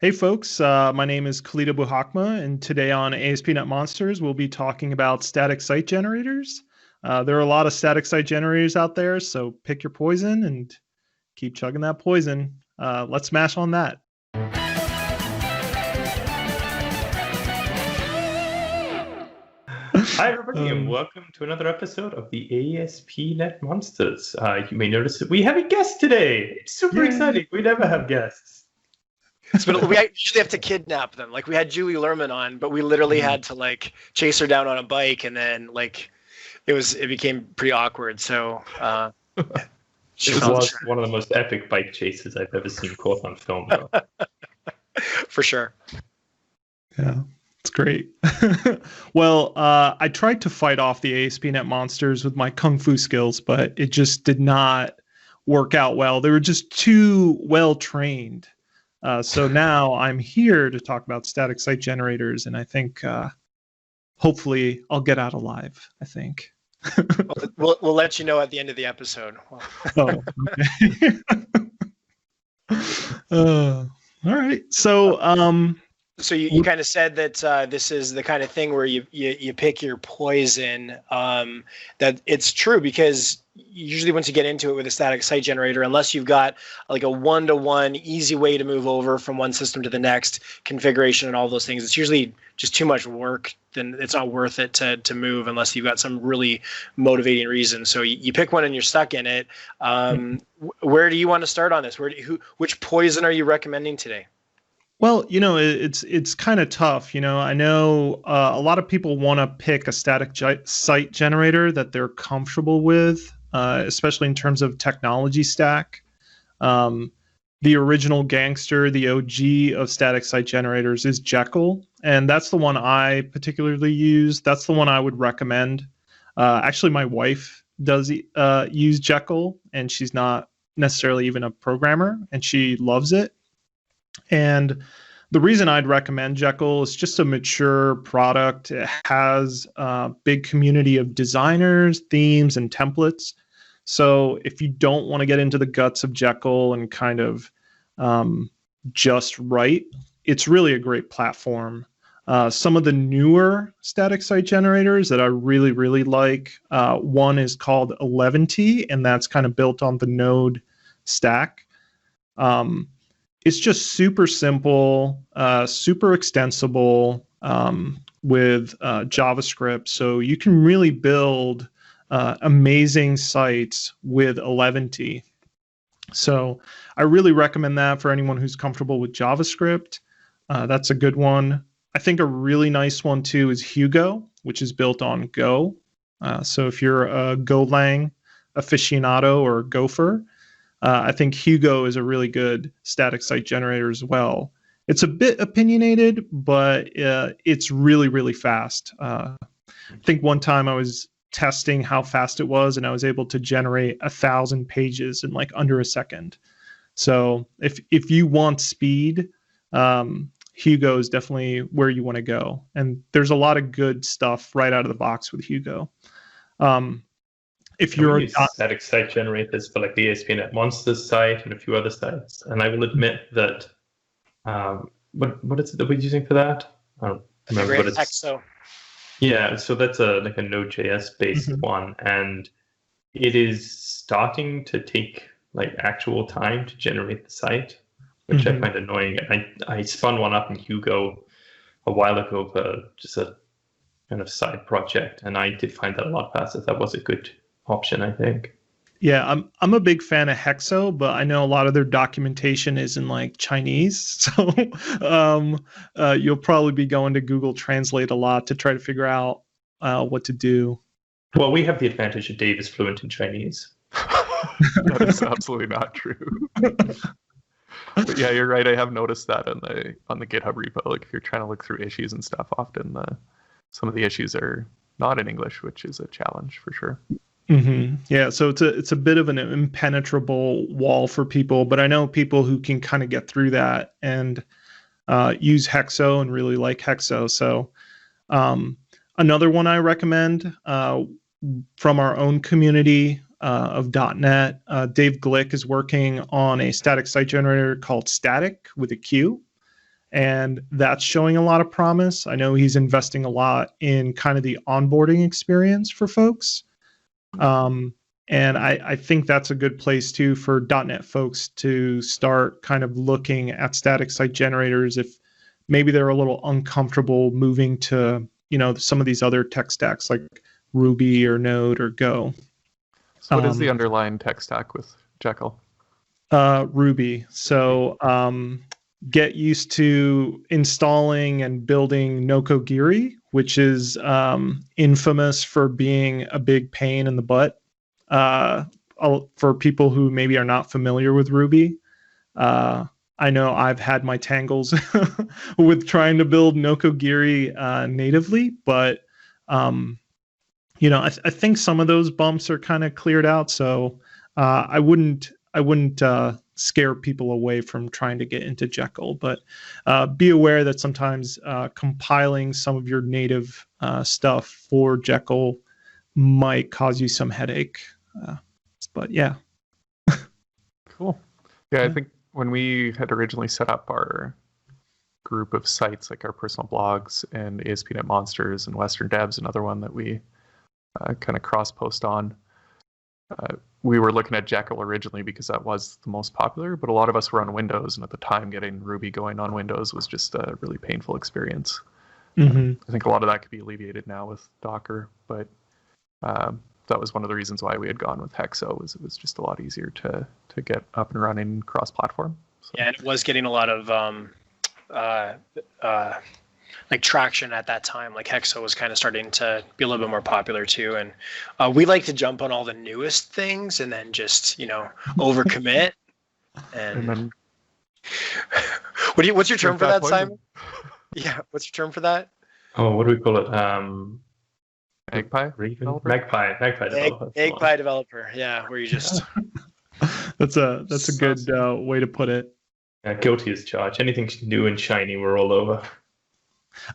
Hey folks, my name is Khalid Abuhakmeh, and today on Asp.Net Monsters, we'll be talking about static site generators. There are a lot of static site generators out there, so pick your poison and keep chugging that poison. Let's smash on that. Hi, everybody, and welcome to another episode of the Asp.Net Monsters. You may notice that we have a guest today. It's super exciting. We never have guests. We usually have to kidnap them. Like, we had Julie Lerman on, but we literally had to chase her down on a bike, and then it became pretty awkward. So This was one of the most epic bike chases I've ever seen caught on film, though. For sure. Yeah, it's great. Well, I tried to fight off the Asp.Net Monsters with my kung fu skills, but it just did not work out well. They were just too well trained. So now I'm here to talk about static site generators, and I think hopefully I'll get out alive, I think. We'll let you know at the end of the episode. Oh, okay. All right. So you kind of said that this is the kind of thing where you pick your poison. That it's true, because usually once you get into it with a static site generator, unless you've got like a one-to-one easy way to move over from one system to the next, configuration and all those things, it's usually just too much work. Then it's not worth it to move unless you've got some really motivating reason. So you pick one and you're stuck in it. Where do you want to start on this? Which poison are you recommending today? Well, it's kind of tough. I know a lot of people want to pick a static site generator that they're comfortable with, especially in terms of technology stack. The original gangster, the OG of static site generators, is Jekyll, and that's the one I particularly use. That's the one I would recommend. Actually, my wife does use Jekyll, and she's not necessarily even a programmer, and she loves it. And the reason I'd recommend Jekyll is just a mature product. It has a big community of designers, themes, and templates. So if you don't want to get into the guts of Jekyll and kind of just write, it's really a great platform. Some of the newer static site generators that I really, really like, one is called Authentication, and that's kind of built on the Node stack. It's just super simple, super extensible with JavaScript. So you can really build amazing sites with Authentication. So I really recommend that for anyone who's comfortable with JavaScript. That's a good one. I think a really nice one too is Hugo, which is built on Go. So if you're a Golang aficionado or gopher, I think Hugo is a really good static site generator as well. It's a bit opinionated, but it's really, really fast. I think one time I was testing how fast it was, and I was able to generate 1,000 pages in like under a second. So if you want speed, Hugo is definitely where you want to go. And there's a lot of good stuff right out of the box with Hugo. If you're static site generators for like the Asp.Net Monsters site and a few other sites, and I will admit that what is it that we're using for that? I don't remember what it's. Hexo. Yeah, so that's a Node.js based one, and it is starting to take like actual time to generate the site, which I find annoying. I spun one up in Hugo a while ago for just a kind of side project, and I did find that a lot faster. That was a good option, I think. Yeah, I'm a big fan of Hexo, but I know a lot of their documentation is in like Chinese, so you'll probably be going to Google Translate a lot to try to figure out what to do. Well, we have the advantage that Dave is fluent in Chinese. That is absolutely not true. But yeah, you're right. I have noticed that on the GitHub repo. Like if you're trying to look through issues and stuff, often some of the issues are not in English, which is a challenge for sure. Yeah, so it's a bit of an impenetrable wall for people, but I know people who can kind of get through that and use Hexo and really like Hexo. So another one I recommend from our own community of .NET, Dave Glick is working on a static site generator called Static with a Q. and that's showing a lot of promise. I know he's investing a lot in kind of the onboarding experience for folks. And I think that's a good place too for .NET folks to start kind of looking at static site generators if maybe they're a little uncomfortable moving to, some of these other tech stacks like Ruby or Node or Go. So what is the underlying tech stack with Jekyll? Ruby. So get used to installing and building Nokogiri, which is infamous for being a big pain in the butt for people who maybe are not familiar with Ruby. I know I've had my tangles with trying to build Nokogiri natively, but I think some of those bumps are kind of cleared out. So I wouldn't scare people away from trying to get into Jekyll, but be aware that sometimes compiling some of your native stuff for Jekyll might cause you some headache. But yeah. Cool. Yeah, I think when we had originally set up our group of sites, like our personal blogs and ASP.NET Monsters and Western Devs, another one that we kind of cross-post on, we were looking at Jekyll originally because that was the most popular, but a lot of us were on Windows, and at the time getting Ruby going on Windows was just a really painful experience. I think a lot of that could be alleviated now with Docker, but that was one of the reasons why we had gone with Hexo, was it was just a lot easier to get up and running cross-platform. So. Yeah, and it was getting a lot of traction at that time. Like Hexo was kind of starting to be a little bit more popular too, and we like to jump on all the newest things and then just overcommit. And then, what's your term for that, Simon? Yeah, what's your term for that? Oh, what do we call it? Magpie developer? Magpie developer. Magpie developer. Yeah, where you just. That's a good way to put it. Yeah, guilty as charged. Anything new and shiny, we're all over.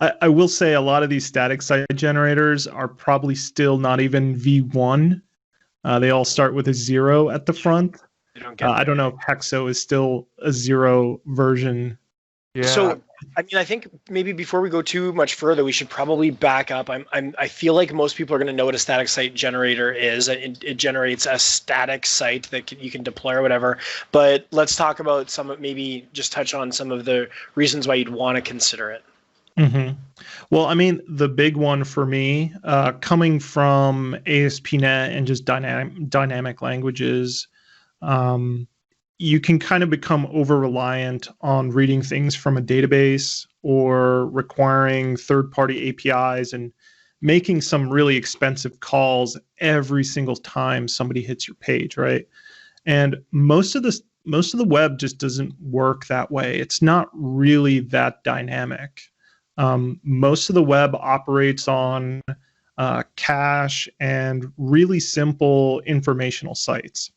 I will say a lot of these static site generators are probably still not even V1. They all start with a 0 at the front. I don't know if Hexo is still a 0 version. Yeah. So, I think maybe before we go too much further, we should probably back up. I feel like most people are going to know what a static site generator is. It generates a static site that you can deploy or whatever. But let's talk about maybe just touch on some of the reasons why you'd want to consider it. Well, the big one for me, coming from ASP.NET and just dynamic languages, you can kind of become over-reliant on reading things from a database or requiring third-party APIs and making some really expensive calls every single time somebody hits your page, right? And most of the web just doesn't work that way. It's not really that dynamic. Most of the web operates on cache and really simple informational sites.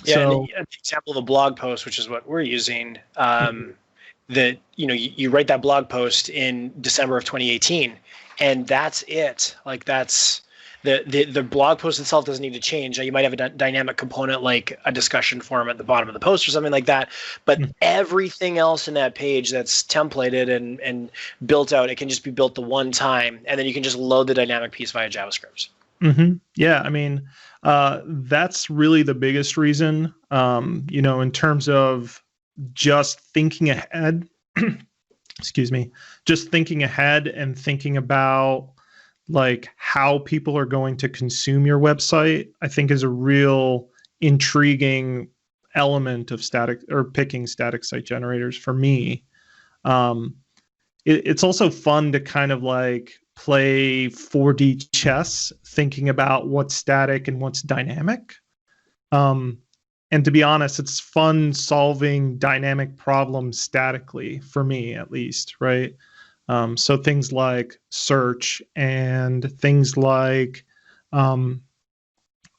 Yeah, so, and the example of a blog post, which is what we're using, that you write that blog post in December of 2018, and that's it. Like that's the blog post itself doesn't need to change. You might have a dynamic component like a discussion forum at the bottom of the post or something like that, but everything else in that page that's templated and built out, it can just be built the one time, and then you can just load the dynamic piece via JavaScript. Yeah, that's really the biggest reason, in terms of just thinking ahead, just thinking ahead and thinking about like how people are going to consume your website, I think is a real intriguing element of picking static site generators for me. It's also fun to kind of like play 4D chess, thinking about what's static and what's dynamic. And to be honest, it's fun solving dynamic problems statically, for me at least, right? So things like search and things like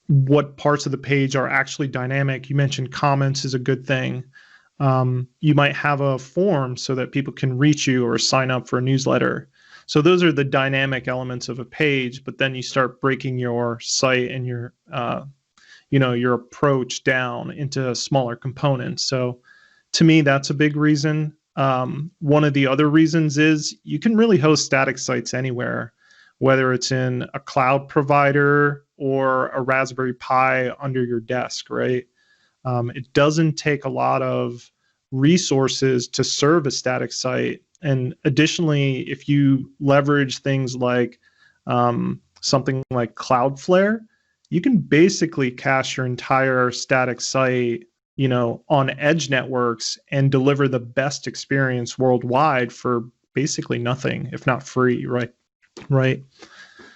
what parts of the page are actually dynamic. You mentioned comments is a good thing. You might have a form so that people can reach you or sign up for a newsletter. So those are the dynamic elements of a page, but then you start breaking your site and your approach down into smaller components. So to me, that's a big reason. one of the other reasons is you can really host static sites anywhere, whether it's in a cloud provider or a Raspberry Pi under your desk, right? It doesn't take a lot of resources to serve a static site. And additionally, if you leverage things like something like Cloudflare, you can basically cache your entire static site, on edge networks and deliver the best experience worldwide for basically nothing, if not free, right? Right.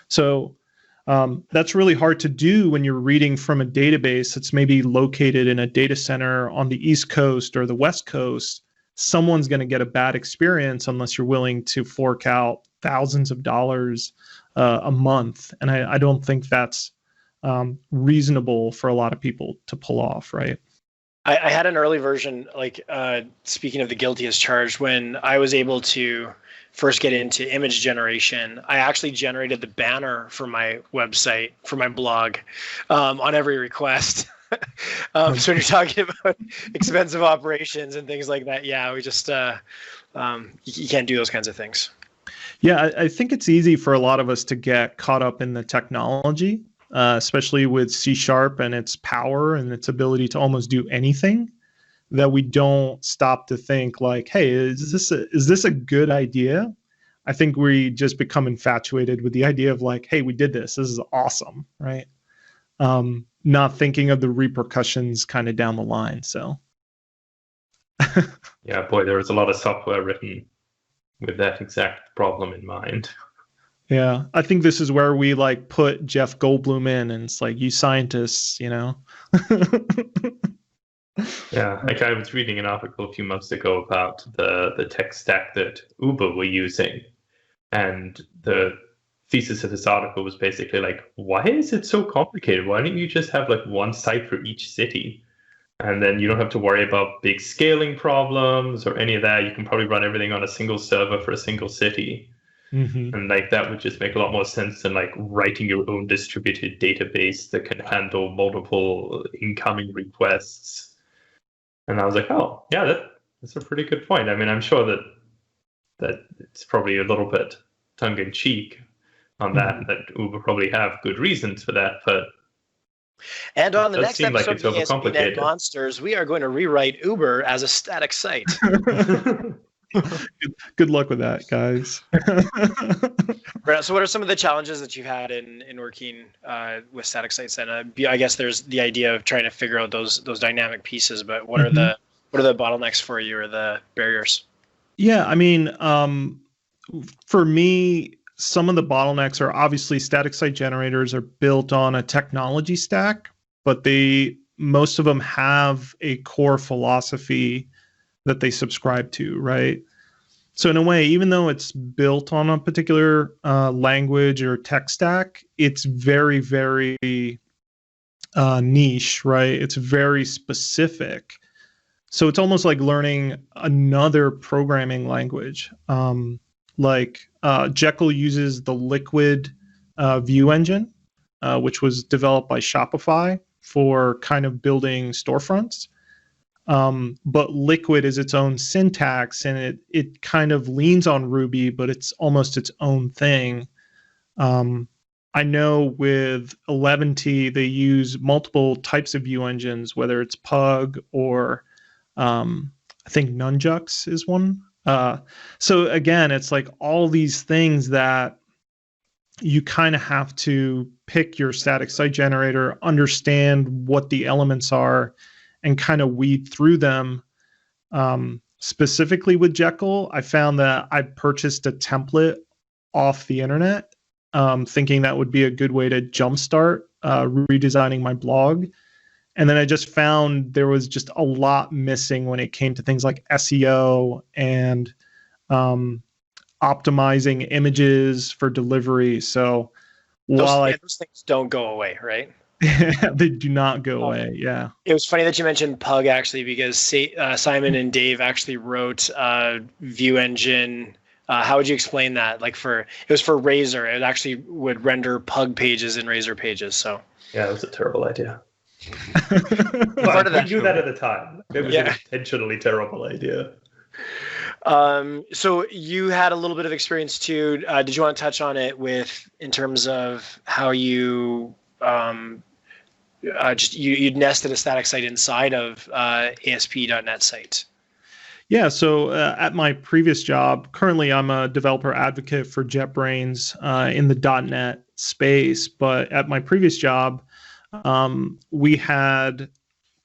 So that's really hard to do when you're reading from a database that's maybe located in a data center on the East Coast or the West Coast. Someone's going to get a bad experience unless you're willing to fork out thousands of dollars a month. And I don't think that's reasonable for a lot of people to pull off, right? I had an early version, like speaking of the guilty as charged, when I was able to first get into image generation, I actually generated the banner for my website, for my blog, on every request. So when you're talking about expensive operations and things like that, yeah, we just, you can't do those kinds of things. Yeah, I think it's easy for a lot of us to get caught up in the technology, especially with C# and its power and its ability to almost do anything, that we don't stop to think like, hey, is this a good idea? I think we just become infatuated with the idea of like, hey, we did this. This is awesome, right? Not thinking of the repercussions kind of down the line. So, yeah, boy, there was a lot of software written with that exact problem in mind. Yeah, I think this is where we like put Jeff Goldblum in, and it's like, you scientists, Yeah, like I was reading an article a few months ago about the tech stack that Uber were using, and the thesis of this article was basically like, why is it so complicated? Why don't you just have like one site for each city? And then you don't have to worry about big scaling problems or any of that. You can probably run everything on a single server for a single city. Mm-hmm. And like that would just make a lot more sense than like writing your own distributed database that can handle multiple incoming requests. And I was like, oh, yeah, that's a pretty good point. I mean, I'm sure that it's probably a little bit tongue-in-cheek on that Uber probably have good reasons for that, but and on the next episode of the Asp.Net Monsters, we are going to rewrite Uber as a static site. Good luck with that, guys. So what are some of the challenges that you've had in working with static sites? And I guess there's the idea of trying to figure out those dynamic pieces, but what are the bottlenecks for you, or the barriers? Yeah, I mean, for me, some of the bottlenecks are obviously static site generators are built on a technology stack, but most of them have a core philosophy that they subscribe to, right? So in a way, even though it's built on a particular language or tech stack, it's very, very niche, right? It's very specific. So it's almost like learning another programming language. Like Jekyll uses the Liquid view engine, which was developed by Shopify for kind of building storefronts. But Liquid is its own syntax, and it kind of leans on Ruby, but it's almost its own thing. I know with 11T, they use multiple types of view engines, whether it's Pug or I think Nunjux is one. So again, it's like all these things that you kind of have to pick your static site generator, understand what the elements are, and kind of weed through them. Specifically with Jekyll, I found that I purchased a template off the internet, thinking that would be a good way to jumpstart redesigning my blog. And then I just found there was just a lot missing when it came to things like SEO and optimizing images for delivery. So those things don't go away, right? They do not go away. Yeah. It was funny that you mentioned Pug, actually, because Simon and Dave actually wrote View Engine. How would you explain that? Like it was for Razor. It actually would render Pug pages in Razor pages. So yeah, it was a terrible idea. Part of that. We knew that at the time. It was an intentionally terrible idea. So you had a little bit of experience too. Did you want to touch on it in terms of how you you'd nested a static site inside of ASP.NET site? Yeah, so at my previous job, currently I'm a developer advocate for JetBrains in the .NET space. But at my previous job, we had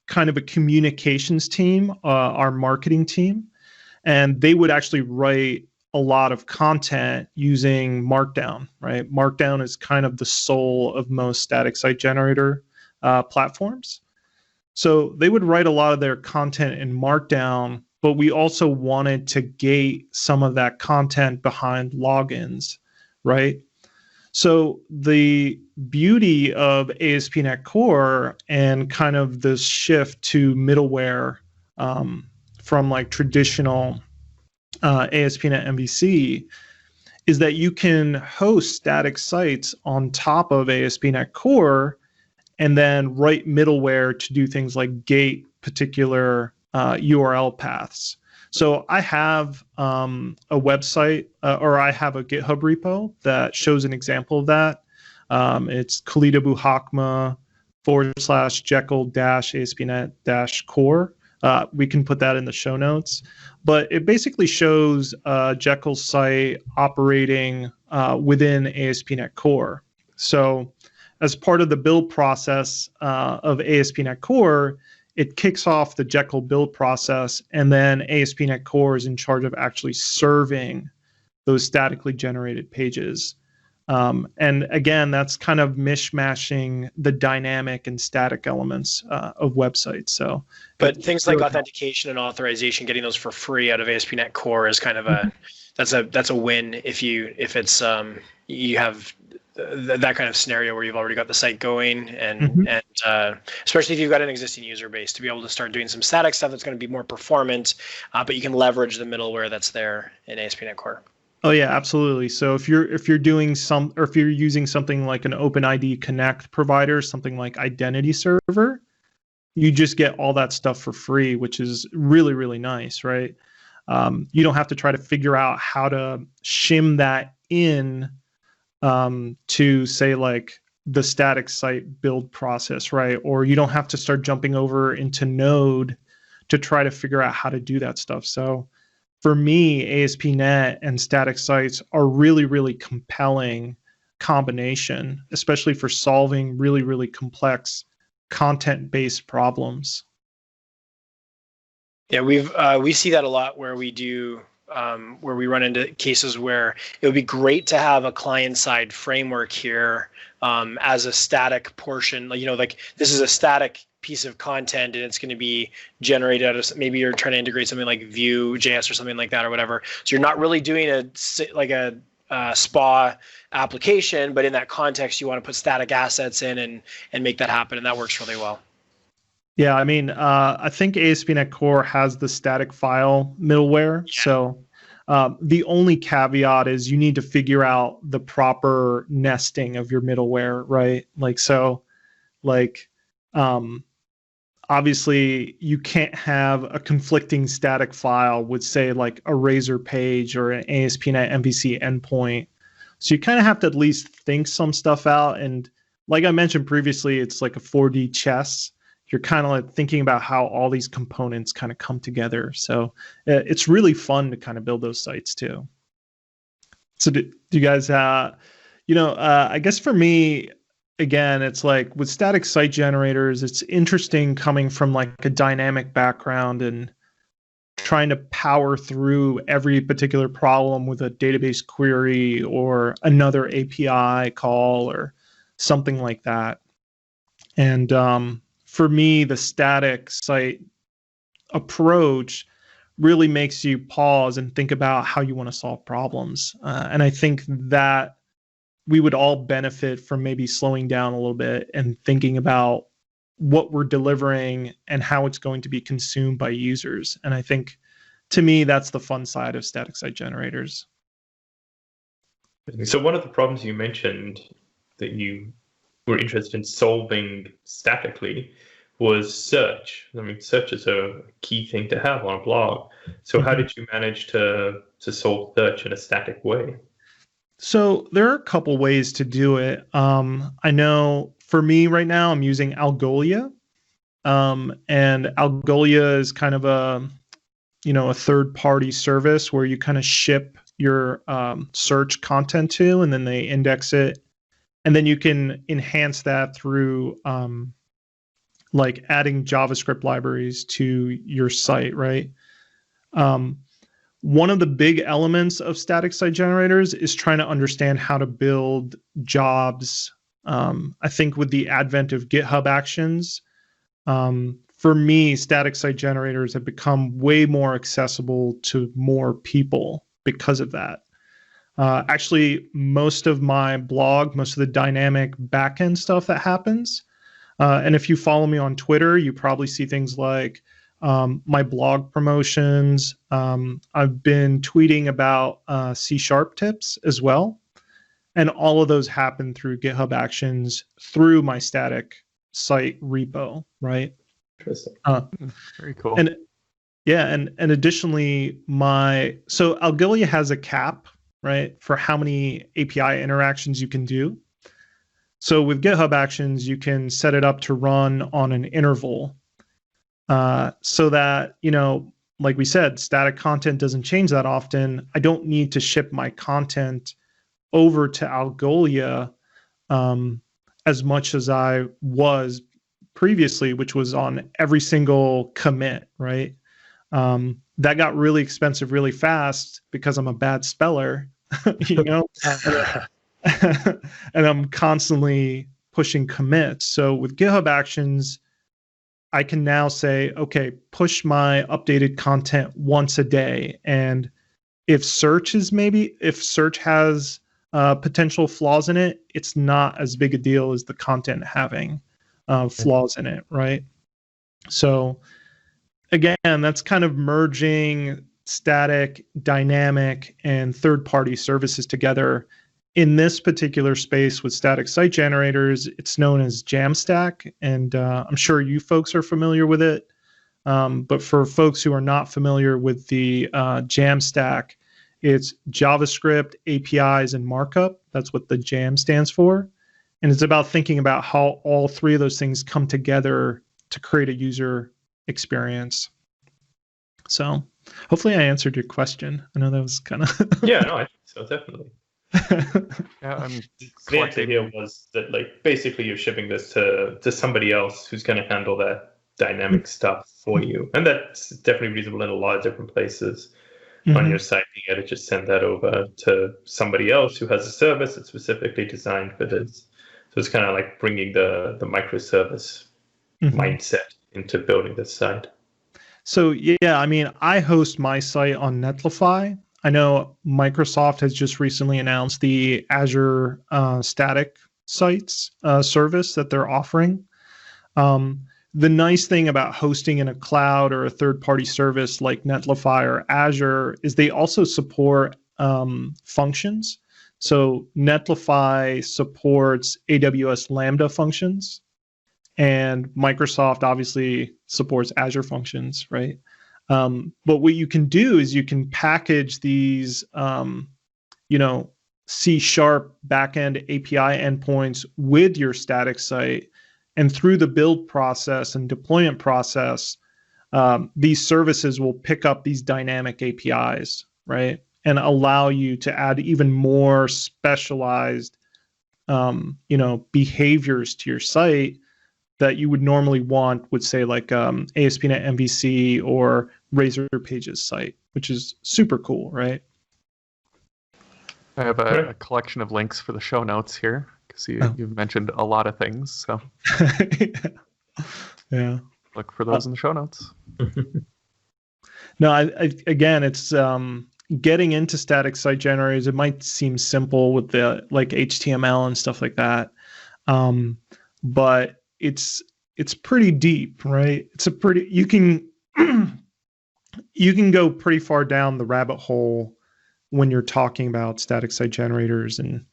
kind of a communications team, our marketing team, and they would actually write a lot of content using Markdown, right? Markdown is kind of the soul of most static site generator platforms. So they would write a lot of their content in Markdown, but we also wanted to gate some of that content behind logins, right? So the beauty of ASP.NET Core and kind of this shift to middleware from like traditional ASP.NET MVC is that you can host static sites on top of ASP.NET Core and then write middleware to do things like gate particular URL paths. So I have a website or I have a GitHub repo that shows an example of that. It's Khalid Abuhakmeh /Jekyll-ASP.NET-Core. We can put that in the show notes. But it basically shows Jekyll's site operating within ASP.NET Core. So as part of the build process of ASP.NET Core, it kicks off the Jekyll build process, and then ASP.NET Core is in charge of actually serving those statically generated pages. And again, that's kind of mishmashing the dynamic and static elements of websites. So, but things like authentication and authorization, getting those for free out of ASP.NET Core is kind of that's a win if you have that kind of scenario where you've already got the site going and especially if you've got an existing user base, to be able to start doing some static stuff that's going to be more performant, but you can leverage the middleware that's there in ASP.NET Core. Oh yeah, absolutely. So if you're using something like an OpenID Connect provider, something like Identity Server, you just get all that stuff for free, which is really, really nice, right? You don't have to try to figure out how to shim that in to say like the static site build process, right? Or you don't have to start jumping over into Node to try to figure out how to do that stuff. So for me, ASP.NET and static sites are really, really compelling combination, especially for solving really, really complex content-based problems. Yeah, we see that a lot where we do where we run into cases where it would be great to have a client-side framework here as a static portion. Like this is a static piece of content and it's going to be generated out of, maybe you're trying to integrate something like Vue.js or something like that or whatever. So you're not really doing a SPA application, but in that context, you want to put static assets in and make that happen, and that works really well. Yeah, I mean, I think ASP.NET Core has the static file middleware. Yeah. So the only caveat is you need to figure out the proper nesting of your middleware, right? Obviously, you can't have a conflicting static file with, say, like a Razor page or an ASP.NET MVC endpoint. So you kind of have to at least think some stuff out. And like I mentioned previously, it's like a 4D chess. You're kind of like thinking about how all these components kind of come together. So it's really fun to kind of build those sites too. So do you guys, I guess for me, again, it's like with static site generators, it's interesting coming from like a dynamic background and trying to power through every particular problem with a database query or another API call or something like that. And for me, the static site approach really makes you pause and think about how you want to solve problems. And I think that we would all benefit from maybe slowing down a little bit and thinking about what we're delivering and how it's going to be consumed by users. And I think, to me, that's the fun side of static site generators. So one of the problems you mentioned that you were interested in solving statically was search. I mean, search is a key thing to have on a blog. So how did you manage to solve search in a static way? So there are a couple ways to do it. I know for me right now, I'm using Algolia. And Algolia is kind of a third-party service where you kind of ship your search content to, and then they index it. And then you can enhance that through like adding JavaScript libraries to your site, right? One of the big elements of static site generators is trying to understand how to build jobs. I think with the advent of GitHub Actions, for me, static site generators have become way more accessible to more people because of that. Actually, most of my blog, most of the dynamic backend stuff that happens, and if you follow me on Twitter, you probably see things like my blog promotions. I've been tweeting about C# tips as well. And all of those happen through GitHub Actions through my static site repo, right? Interesting. Very cool. And yeah, and additionally, so Algolia has a cap, right, for how many API interactions you can do. So with GitHub Actions, you can set it up to run on an interval, so that, like we said, static content doesn't change that often. I don't need to ship my content over to Algolia as much as I was previously, which was on every single commit, right? That got really expensive really fast because I'm a bad speller, and I'm constantly pushing commits. So with GitHub Actions, I can now say, okay, push my updated content once a day. And if search has potential flaws in it, it's not as big a deal as the content having flaws in it, right? So again, that's kind of merging static, dynamic, and third-party services together. In this particular space with static site generators, it's known as Jamstack, and I'm sure you folks are familiar with it. But for folks who are not familiar with the Jamstack, it's JavaScript, APIs, and markup. That's what the Jam stands for. And it's about thinking about how all three of those things come together to create a user experience. So hopefully I answered your question. I know that was kind of... Yeah, no, I think so, definitely. Yeah, the answer here was that, like, basically you're shipping this to somebody else who's going to handle that dynamic stuff for you. And that's definitely reasonable in a lot of different places. On your site, you got to just send that over to somebody else who has a service that's specifically designed for this. So it's kind of like bringing the microservice mindset into building this site. So yeah, I mean, I host my site on Netlify. I know Microsoft has just recently announced the Azure static sites service that they're offering. The nice thing about hosting in a cloud or a third-party service like Netlify or Azure is they also support functions. So Netlify supports AWS Lambda functions, and Microsoft obviously supports Azure functions, right? But what you can do is you can package these, C# backend API endpoints with your static site. And through the build process and deployment process, these services will pick up these dynamic APIs, right? And allow you to add even more specialized, behaviors to your site that you would normally want with, say, like ASP.NET MVC or Razor Pages site, which is super cool, right? I have a collection of links for the show notes here. You've mentioned a lot of things, so yeah. Look for those in the show notes. No, again, it's getting into static site generators. It might seem simple with the like HTML and stuff like that, but it's pretty deep, right? You can go pretty far down the rabbit hole when you're talking about static site generators, and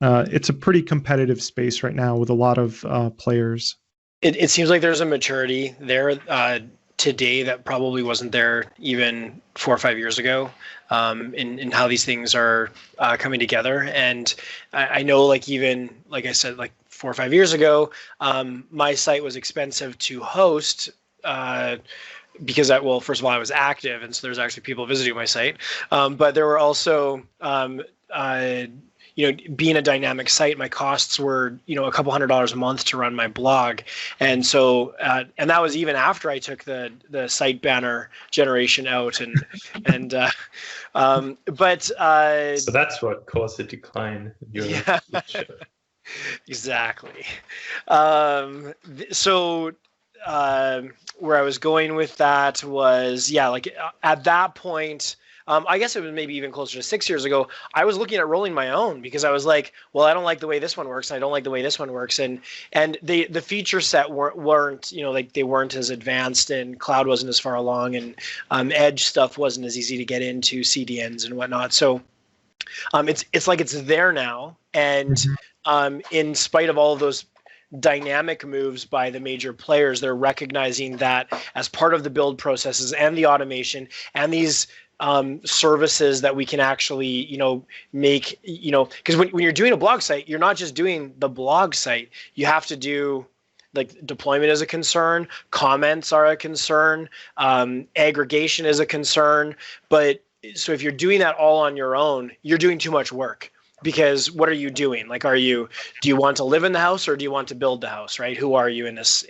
it's a pretty competitive space right now with a lot of players. it seems like there's a maturity there today that probably wasn't there even 4 or 5 years ago, in how these things are coming together. And I know, like, even like I said, like 4 or 5 years ago, my site was expensive to host. Because well, first of all, I was active, and so there's actually people visiting my site. But there were also, being a dynamic site, my costs were, a couple $100s a month to run my blog, and so, and that was even after I took the site banner generation out, but so that's what caused the decline in your yeah, exactly. So. Where I was going with that was, like at that point, I guess it was maybe even closer to 6 years ago, I was looking at rolling my own, because I was like, well, I don't like the way this one works, and I don't like the way this one works, and the feature set weren't like, they weren't as advanced, and cloud wasn't as far along, and edge stuff wasn't as easy to get into, CDNs and whatnot. So it's like it's there now, and in spite of all of those dynamic moves by the major players, they're recognizing that as part of the build processes and the automation and these services that we can actually, make, because when you're doing a blog site, you're not just doing the blog site. You have to do, like, deployment is a concern, comments are a concern, aggregation is a concern. But so if you're doing that all on your own, you're doing too much work. Because what are you doing? Like, do you want to live in the house, or do you want to build the house, right? Who are you in this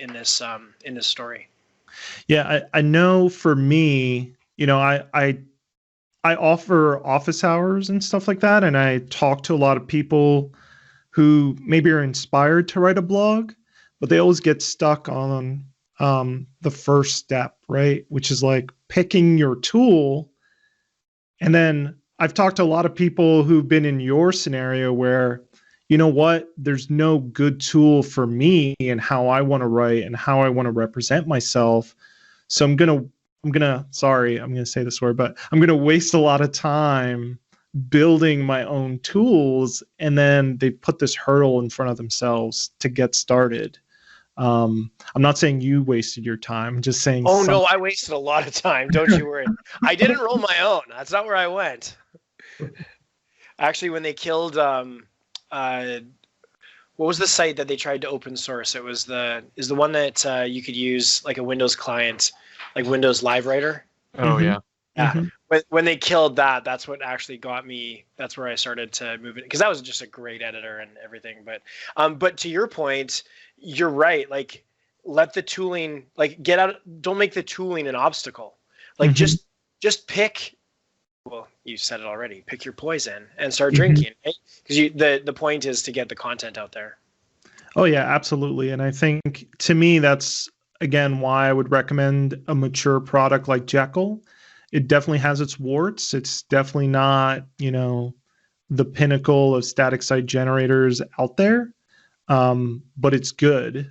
story? Yeah, I know for me, I offer office hours and stuff like that, and I talk to a lot of people who maybe are inspired to write a blog, but they always get stuck on the first step, right? Which is like picking your tool. And then I've talked to a lot of people who've been in your scenario where, there's no good tool for me and how I want to write and how I want to represent myself. So I'm going to say this word, but I'm going to waste a lot of time building my own tools. And then they put this hurdle in front of themselves to get started. I'm not saying you wasted your time. I'm just saying. Oh, no, I wasted a lot of time. Don't you worry. I didn't roll my own. That's not where I went. Actually, when they killed, what was the site that they tried to open source? It was the one that you could use like a Windows client, like Windows Live Writer. Oh, yeah. Yeah. Mm-hmm. When they killed that, that's what actually got me. That's where I started to move it, because that was just a great editor and everything. But to your point, you're right. Like, let the tooling, like, get out. Don't make the tooling an obstacle. Like, just pick. Well, you said it already. Pick your poison and start drinking. Because the point is to get the content out there. Oh yeah, absolutely. And I think, to me, that's again why I would recommend a mature product like Jekyll. It definitely has its warts. It's definitely not, the pinnacle of static site generators out there. But it's good,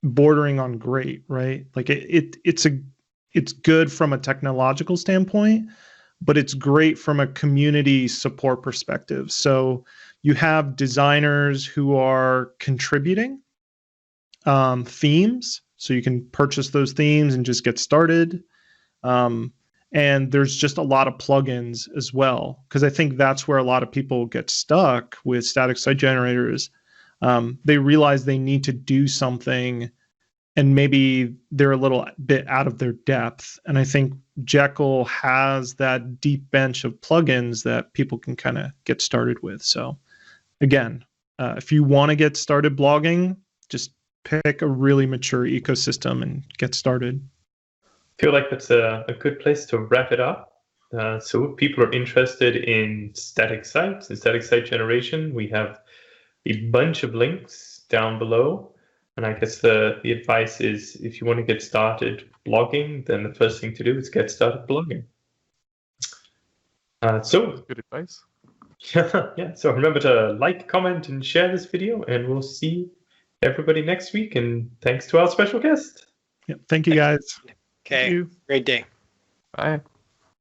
bordering on great, right? Like it's good from a technological standpoint, but it's great from a community support perspective. So you have designers who are contributing themes, so you can purchase those themes and just get started. And there's just a lot of plugins as well, because I think that's where a lot of people get stuck with static site generators. They realize they need to do something, and maybe they're a little bit out of their depth. And I think Jekyll has that deep bench of plugins that people can kind of get started with. So again, if you want to get started blogging, just pick a really mature ecosystem and get started. I feel like that's a good place to wrap it up. So if people are interested in static sites and static site generation, we have a bunch of links down below. And I guess the advice is, if you want to get started blogging, then the first thing to do is get started blogging. So good advice. Yeah. So remember to like, comment, and share this video, and we'll see everybody next week. And thanks to our special guest. Yeah, thank you, guys. Okay. Great day. Bye.